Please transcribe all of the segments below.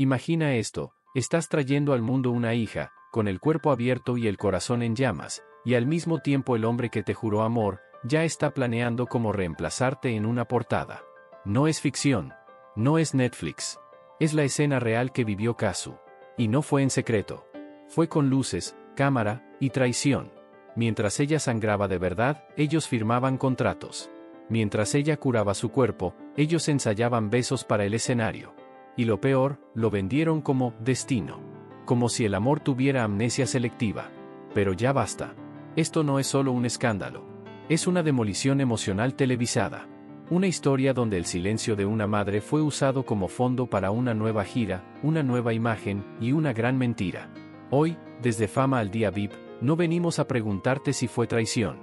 Imagina esto, estás trayendo al mundo una hija, con el cuerpo abierto y el corazón en llamas, y al mismo tiempo el hombre que te juró amor, ya está planeando cómo reemplazarte en una portada. No es ficción. No es Netflix. Es la escena real que vivió Kazu. Y no fue en secreto. Fue con luces, cámara y traición. Mientras ella sangraba de verdad, ellos firmaban contratos. Mientras ella curaba su cuerpo, ellos ensayaban besos para el escenario. Y lo peor, lo vendieron como destino. Como si el amor tuviera amnesia selectiva. Pero ya basta. Esto no es solo un escándalo. Es una demolición emocional televisada. Una historia donde el silencio de una madre fue usado como fondo para una nueva gira, una nueva imagen y una gran mentira. Hoy, desde Fama al Día VIP, no venimos a preguntarte si fue traición.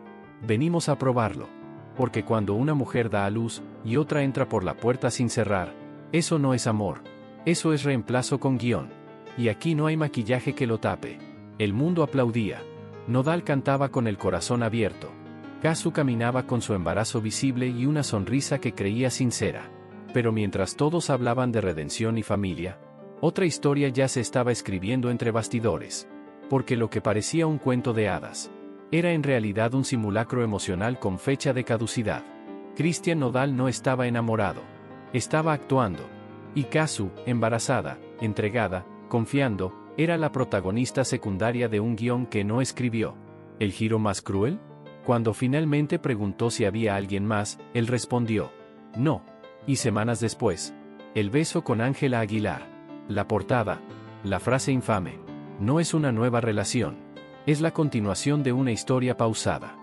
Venimos a probarlo. Porque cuando una mujer da a luz y otra entra por la puerta sin cerrar, eso no es amor. Eso es reemplazo con guión. Y aquí no hay maquillaje que lo tape. El mundo aplaudía. Nodal cantaba con el corazón abierto. Kazu caminaba con su embarazo visible y una sonrisa que creía sincera. Pero mientras todos hablaban de redención y familia, otra historia ya se estaba escribiendo entre bastidores. Porque lo que parecía un cuento de hadas, era en realidad un simulacro emocional con fecha de caducidad. Cristian Nodal no estaba enamorado. Estaba actuando. Y Kazu, embarazada, entregada, confiando, era la protagonista secundaria de un guión que no escribió. ¿El giro más cruel? Cuando finalmente preguntó si había alguien más, él respondió, no. Y semanas después, el beso con Ángela Aguilar. La portada, la frase infame, no es una nueva relación. Es la continuación de una historia pausada.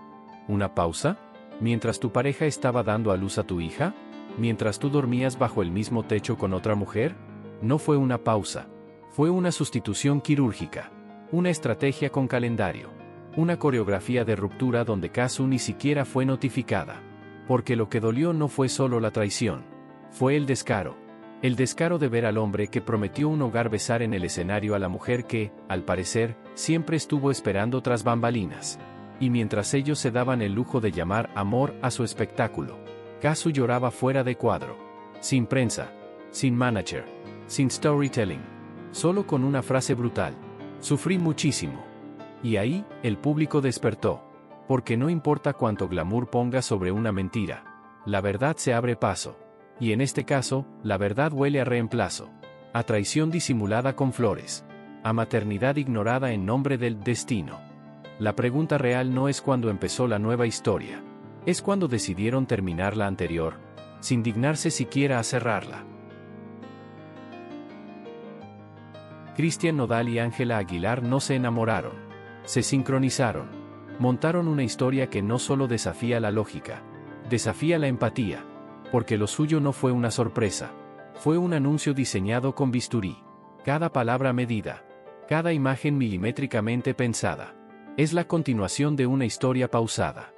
¿Una pausa? ¿Mientras tu pareja estaba dando a luz a tu hija? ¿Mientras tú dormías bajo el mismo techo con otra mujer? No fue una pausa. Fue una sustitución quirúrgica. Una estrategia con calendario. Una coreografía de ruptura donde Kazu ni siquiera fue notificada. Porque lo que dolió no fue solo la traición. Fue el descaro. El descaro de ver al hombre que prometió un hogar besar en el escenario a la mujer que, al parecer, siempre estuvo esperando tras bambalinas. Y mientras ellos se daban el lujo de llamar amor a su espectáculo, Kazu lloraba fuera de cuadro. Sin prensa. Sin manager. Sin storytelling. Solo con una frase brutal. Sufrí muchísimo. Y ahí, el público despertó. Porque no importa cuánto glamour ponga sobre una mentira, la verdad se abre paso. Y en este caso, la verdad huele a reemplazo. A traición disimulada con flores. A maternidad ignorada en nombre del destino. La pregunta real no es cuándo empezó la nueva historia. Es cuando decidieron terminar la anterior, sin dignarse siquiera a cerrarla. Cristian Nodal y Ángela Aguilar no se enamoraron. Se sincronizaron. Montaron una historia que no solo desafía la lógica, desafía la empatía. Porque lo suyo no fue una sorpresa. Fue un anuncio diseñado con bisturí. Cada palabra medida. Cada imagen milimétricamente pensada. Es la continuación de una historia pausada.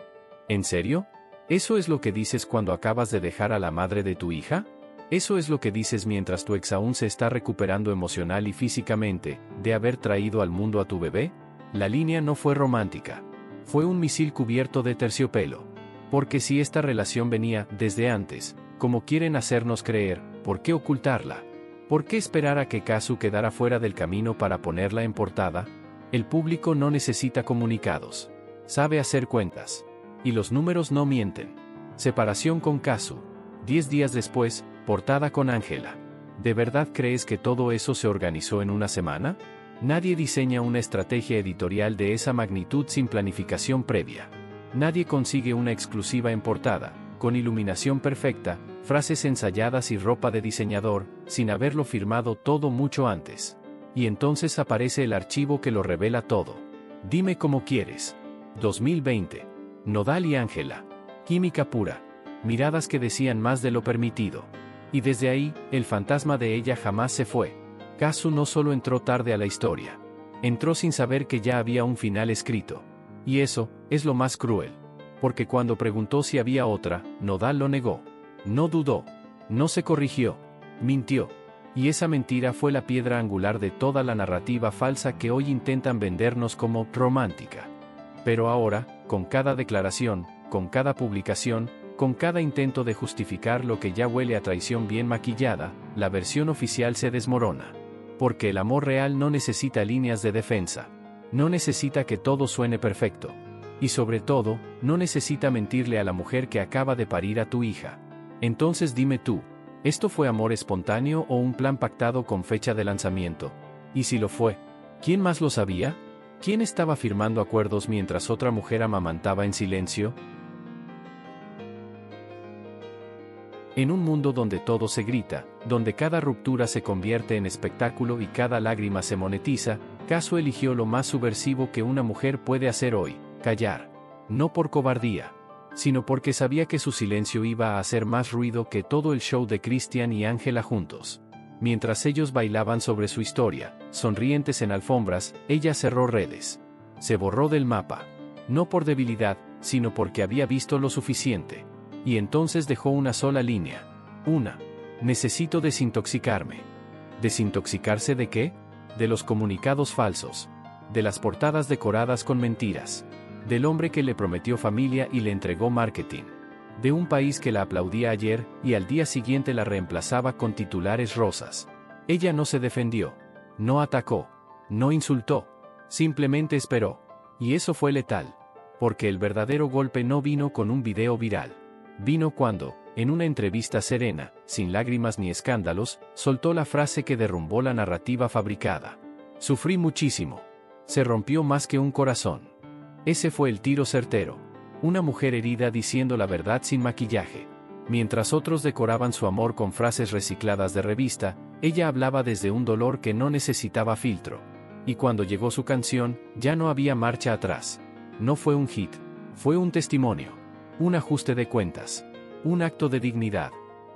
¿En serio? ¿Eso es lo que dices cuando acabas de dejar a la madre de tu hija? ¿Eso es lo que dices mientras tu ex aún se está recuperando emocional y físicamente, de haber traído al mundo a tu bebé? La línea no fue romántica. Fue un misil cubierto de terciopelo. Porque si esta relación venía desde antes, como quieren hacernos creer, ¿por qué ocultarla? ¿Por qué esperar a que Kazu quedara fuera del camino para ponerla en portada? El público no necesita comunicados. Sabe hacer cuentas. Y los números no mienten. Separación con Kazu. 10 días después, portada con Ángela. ¿De verdad crees que todo eso se organizó en una semana? Nadie diseña una estrategia editorial de esa magnitud sin planificación previa. Nadie consigue una exclusiva en portada, con iluminación perfecta, frases ensayadas y ropa de diseñador, sin haberlo firmado todo mucho antes. Y entonces aparece el archivo que lo revela todo. Dime cómo quieres. 2020. Nodal y Ángela. Química pura. Miradas que decían más de lo permitido. Y desde ahí, el fantasma de ella jamás se fue. Kazu no solo entró tarde a la historia. Entró sin saber que ya había un final escrito. Y eso, es lo más cruel. Porque cuando preguntó si había otra, Nodal lo negó. No dudó. No se corrigió. Mintió. Y esa mentira fue la piedra angular de toda la narrativa falsa que hoy intentan vendernos como romántica. Pero ahora, con cada declaración, con cada publicación, con cada intento de justificar lo que ya huele a traición bien maquillada, la versión oficial se desmorona. Porque el amor real no necesita líneas de defensa. No necesita que todo suene perfecto. Y sobre todo, no necesita mentirle a la mujer que acaba de parir a tu hija. Entonces dime tú, ¿esto fue amor espontáneo o un plan pactado con fecha de lanzamiento? Y si lo fue, ¿quién más lo sabía? ¿Quién estaba firmando acuerdos mientras otra mujer amamantaba en silencio? En un mundo donde todo se grita, donde cada ruptura se convierte en espectáculo y cada lágrima se monetiza, Kazu eligió lo más subversivo que una mujer puede hacer hoy: callar. No por cobardía, sino porque sabía que su silencio iba a hacer más ruido que todo el show de Christian y Angela juntos. Mientras ellos bailaban sobre su historia, sonrientes en alfombras, ella cerró redes. Se borró del mapa. No por debilidad, sino porque había visto lo suficiente. Y entonces dejó una sola línea. Necesito desintoxicarme. ¿Desintoxicarse de qué? De los comunicados falsos. De las portadas decoradas con mentiras. Del hombre que le prometió familia y le entregó marketing. De un país que la aplaudía ayer y al día siguiente la reemplazaba con titulares rosas. Ella no se defendió. No atacó. No insultó. Simplemente esperó. Y eso fue letal. Porque el verdadero golpe no vino con un video viral. Vino cuando, en una entrevista serena, sin lágrimas ni escándalos, soltó la frase que derrumbó la narrativa fabricada. Sufrí muchísimo. Se rompió más que un corazón. Ese fue el tiro certero. Una mujer herida diciendo la verdad sin maquillaje. Mientras otros decoraban su amor con frases recicladas de revista, ella hablaba desde un dolor que no necesitaba filtro. Y cuando llegó su canción, ya no había marcha atrás. No fue un hit. Fue un testimonio. Un ajuste de cuentas. Un acto de dignidad.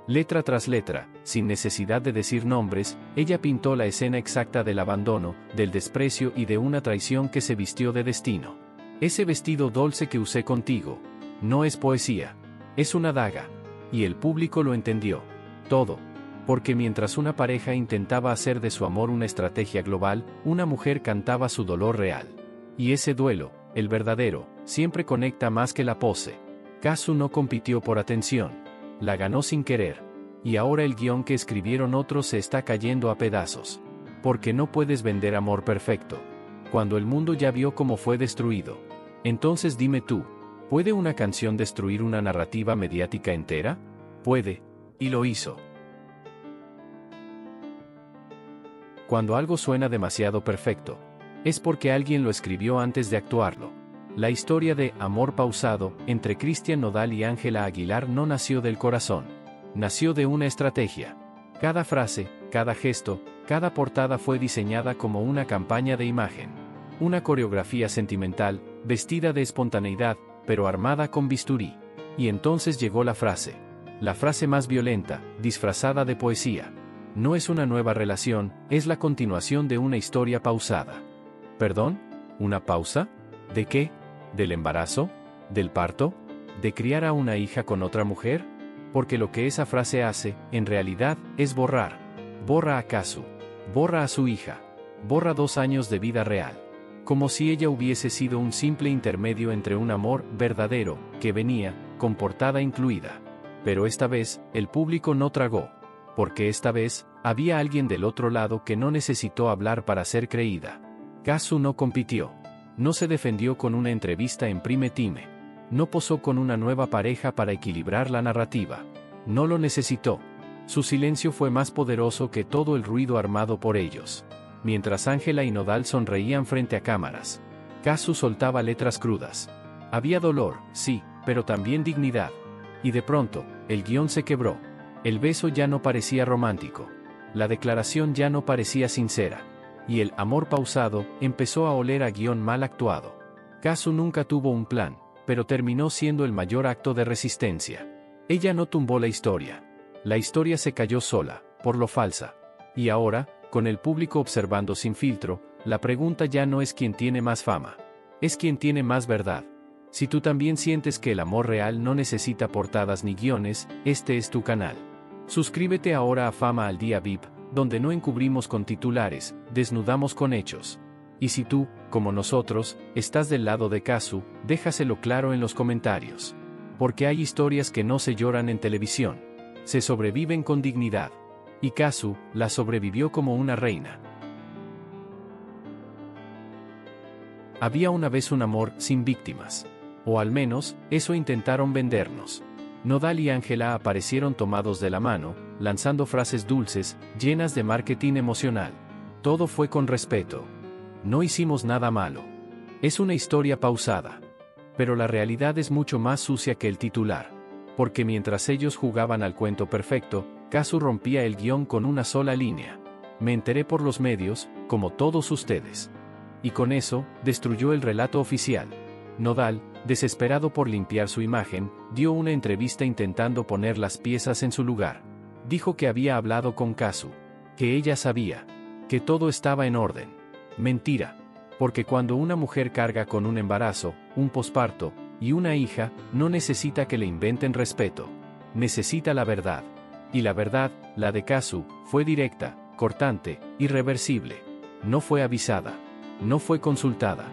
Letra tras letra, sin necesidad de decir nombres, ella pintó la escena exacta del abandono, del desprecio y de una traición que se vistió de destino. Ese vestido dulce que usé contigo. No es poesía. Es una daga. Y el público lo entendió. Todo. Porque mientras una pareja intentaba hacer de su amor una estrategia global, una mujer cantaba su dolor real. Y ese duelo, el verdadero, siempre conecta más que la pose. Kazu no compitió por atención. La ganó sin querer. Y ahora el guión que escribieron otros se está cayendo a pedazos. Porque no puedes vender amor perfecto. Cuando el mundo ya vio cómo fue destruido. Entonces dime tú, ¿puede una canción destruir una narrativa mediática entera? Puede. Y lo hizo. Cuando algo suena demasiado perfecto, es porque alguien lo escribió antes de actuarlo. La historia de Amor pausado, entre Christian Nodal y Ángela Aguilar no nació del corazón. Nació de una estrategia. Cada frase, cada gesto, cada portada fue diseñada como una campaña de imagen. Una coreografía sentimental, vestida de espontaneidad, pero armada con bisturí. Y entonces llegó la frase. La frase más violenta, disfrazada de poesía. No es una nueva relación, es la continuación de una historia pausada. ¿Perdón? ¿Una pausa? ¿De qué? ¿Del embarazo? ¿Del parto? ¿De criar a una hija con otra mujer? Porque lo que esa frase hace, en realidad, es borrar. Borra a Kazu. Borra a su hija. Borra 2 años de vida real. Como si ella hubiese sido un simple intermedio entre un amor verdadero, que venía, con portada incluida. Pero esta vez, el público no tragó. Porque esta vez, había alguien del otro lado que no necesitó hablar para ser creída. Kazu no compitió. No se defendió con una entrevista en Prime Time. No posó con una nueva pareja para equilibrar la narrativa. No lo necesitó. Su silencio fue más poderoso que todo el ruido armado por ellos. Mientras Ángela y Nodal sonreían frente a cámaras, Kazu soltaba letras crudas. Había dolor, sí, pero también dignidad. Y de pronto, el guión se quebró. El beso ya no parecía romántico. La declaración ya no parecía sincera. Y el amor pausado empezó a oler a guión mal actuado. Kazu nunca tuvo un plan, pero terminó siendo el mayor acto de resistencia. Ella no tumbó la historia. La historia se cayó sola, por lo falsa. Y ahora, con el público observando sin filtro, la pregunta ya no es quién tiene más fama. Es quién tiene más verdad. Si tú también sientes que el amor real no necesita portadas ni guiones, este es tu canal. Suscríbete ahora a Fama al Día VIP, donde no encubrimos con titulares, desnudamos con hechos. Y si tú, como nosotros, estás del lado de Kazu, déjaselo claro en los comentarios. Porque hay historias que no se lloran en televisión. Se sobreviven con dignidad. Y Kazu, la sobrevivió como una reina. Había una vez un amor sin víctimas. O al menos, eso intentaron vendernos. Nodal y Ángela aparecieron tomados de la mano, lanzando frases dulces, llenas de marketing emocional. Todo fue con respeto. No hicimos nada malo. Es una historia pausada. Pero la realidad es mucho más sucia que el titular. Porque mientras ellos jugaban al cuento perfecto, Kazu rompía el guión con una sola línea. Me enteré por los medios, como todos ustedes. Y con eso, destruyó el relato oficial. Nodal, desesperado por limpiar su imagen, dio una entrevista intentando poner las piezas en su lugar. Dijo que había hablado con Kazu. Que ella sabía. Que todo estaba en orden. Mentira. Porque cuando una mujer carga con un embarazo, un posparto, y una hija, no necesita que le inventen respeto. Necesita la verdad. Y la verdad, la de Kazu, fue directa, cortante, irreversible. No fue avisada. No fue consultada.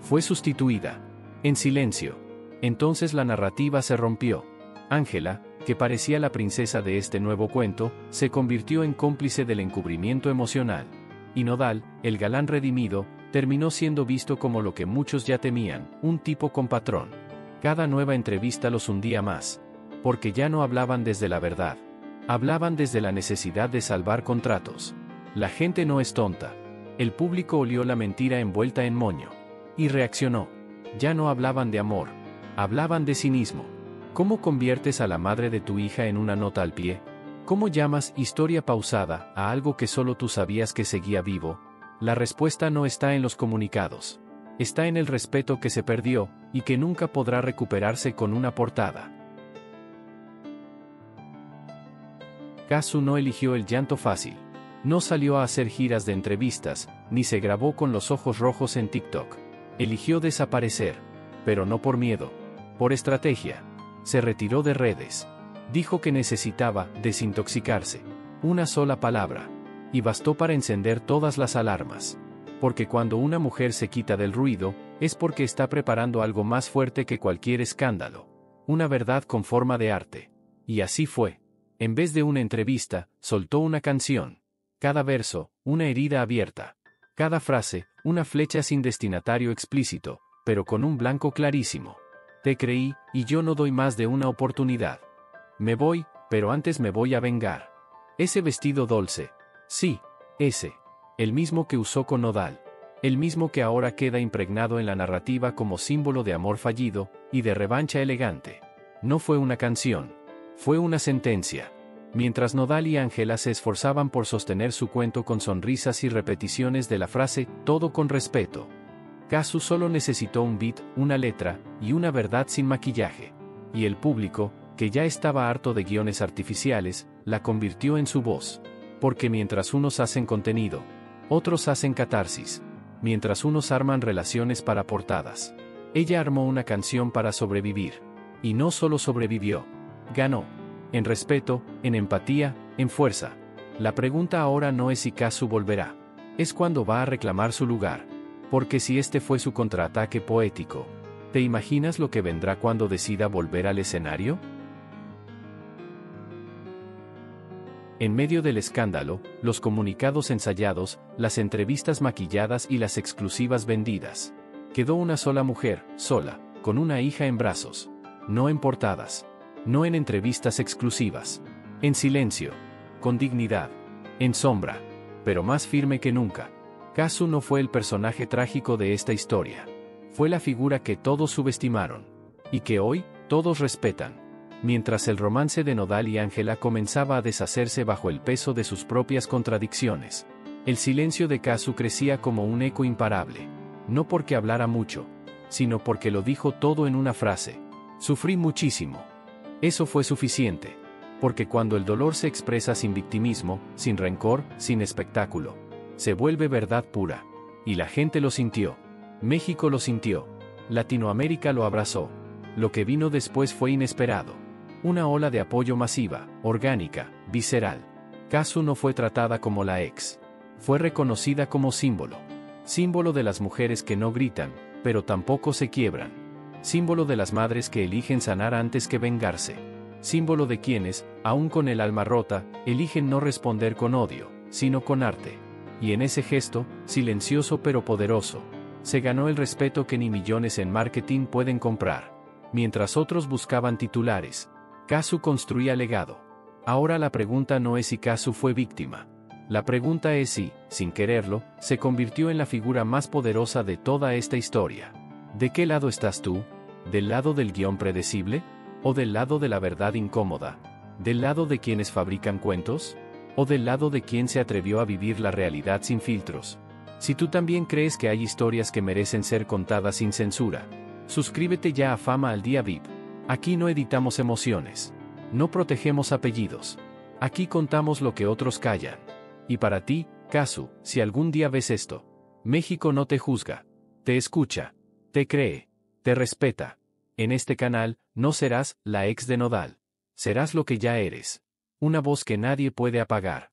Fue sustituida. En silencio. Entonces la narrativa se rompió. Ángela, que parecía la princesa de este nuevo cuento, se convirtió en cómplice del encubrimiento emocional. Y Nodal, el galán redimido, terminó siendo visto como lo que muchos ya temían, un tipo con patrón. Cada nueva entrevista los hundía más. Porque ya no hablaban desde la verdad. Hablaban desde la necesidad de salvar contratos. La gente no es tonta. El público olió la mentira envuelta en moño. Y reaccionó. Ya no hablaban de amor. Hablaban de cinismo. ¿Cómo conviertes a la madre de tu hija en una nota al pie? ¿Cómo llamas historia pausada a algo que solo tú sabías que seguía vivo? La respuesta no está en los comunicados. Está en el respeto que se perdió, y que nunca podrá recuperarse con una portada. Kazu no eligió el llanto fácil. No salió a hacer giras de entrevistas, ni se grabó con los ojos rojos en TikTok. Eligió desaparecer. Pero no por miedo. Por estrategia. Se retiró de redes. Dijo que necesitaba desintoxicarse. Una sola palabra. Y bastó para encender todas las alarmas. Porque cuando una mujer se quita del ruido, es porque está preparando algo más fuerte que cualquier escándalo. Una verdad con forma de arte. Y así fue. En vez de una entrevista, soltó una canción. Cada verso, una herida abierta. Cada frase, una flecha sin destinatario explícito, pero con un blanco clarísimo. Te creí, y yo no doy más de una oportunidad. Me voy, pero antes me voy a vengar. Ese vestido dulce. Sí, ese. El mismo que usó con Nodal. El mismo que ahora queda impregnado en la narrativa como símbolo de amor fallido, y de revancha elegante. No fue una canción. Fue una sentencia. Mientras Nodal y Ángela se esforzaban por sostener su cuento con sonrisas y repeticiones de la frase, todo con respeto. Kazu solo necesitó un beat, una letra, y una verdad sin maquillaje. Y el público, que ya estaba harto de guiones artificiales, la convirtió en su voz. Porque mientras unos hacen contenido, otros hacen catarsis. Mientras unos arman relaciones para portadas, ella armó una canción para sobrevivir. Y no solo sobrevivió. Ganó. En respeto, en empatía, en fuerza. La pregunta ahora no es si Kazu volverá. Es cuándo va a reclamar su lugar. Porque si este fue su contraataque poético, ¿te imaginas lo que vendrá cuando decida volver al escenario? En medio del escándalo, los comunicados ensayados, las entrevistas maquilladas y las exclusivas vendidas. Quedó una sola mujer, sola, con una hija en brazos. No en portadas. No en entrevistas exclusivas. En silencio. Con dignidad. En sombra. Pero más firme que nunca. Kazu no fue el personaje trágico de esta historia. Fue la figura que todos subestimaron. Y que hoy, todos respetan. Mientras el romance de Nodal y Ángela comenzaba a deshacerse bajo el peso de sus propias contradicciones. El silencio de Kazu crecía como un eco imparable. No porque hablara mucho, sino porque lo dijo todo en una frase. Sufrí muchísimo. Eso fue suficiente. Porque cuando el dolor se expresa sin victimismo, sin rencor, sin espectáculo, se vuelve verdad pura. Y la gente lo sintió. México lo sintió. Latinoamérica lo abrazó. Lo que vino después fue inesperado. Una ola de apoyo masiva, orgánica, visceral. Kazu no fue tratada como la ex. Fue reconocida como símbolo. Símbolo de las mujeres que no gritan, pero tampoco se quiebran. Símbolo de las madres que eligen sanar antes que vengarse. Símbolo de quienes, aún con el alma rota, eligen no responder con odio, sino con arte. Y en ese gesto, silencioso pero poderoso, se ganó el respeto que ni millones en marketing pueden comprar. Mientras otros buscaban titulares, Casu construía legado. Ahora la pregunta no es si Casu fue víctima. La pregunta es si, sin quererlo, se convirtió en la figura más poderosa de toda esta historia. ¿De qué lado estás tú? ¿Del lado del guión predecible? ¿O del lado de la verdad incómoda? ¿Del lado de quienes fabrican cuentos? ¿O del lado de quien se atrevió a vivir la realidad sin filtros? Si tú también crees que hay historias que merecen ser contadas sin censura, suscríbete ya a Fama al Día VIP. Aquí no editamos emociones. No protegemos apellidos. Aquí contamos lo que otros callan. Y para ti, Casu, si algún día ves esto, México no te juzga. Te escucha. Te cree. Te respeta. En este canal, no serás la ex de Nodal. Serás lo que ya eres. Una voz que nadie puede apagar.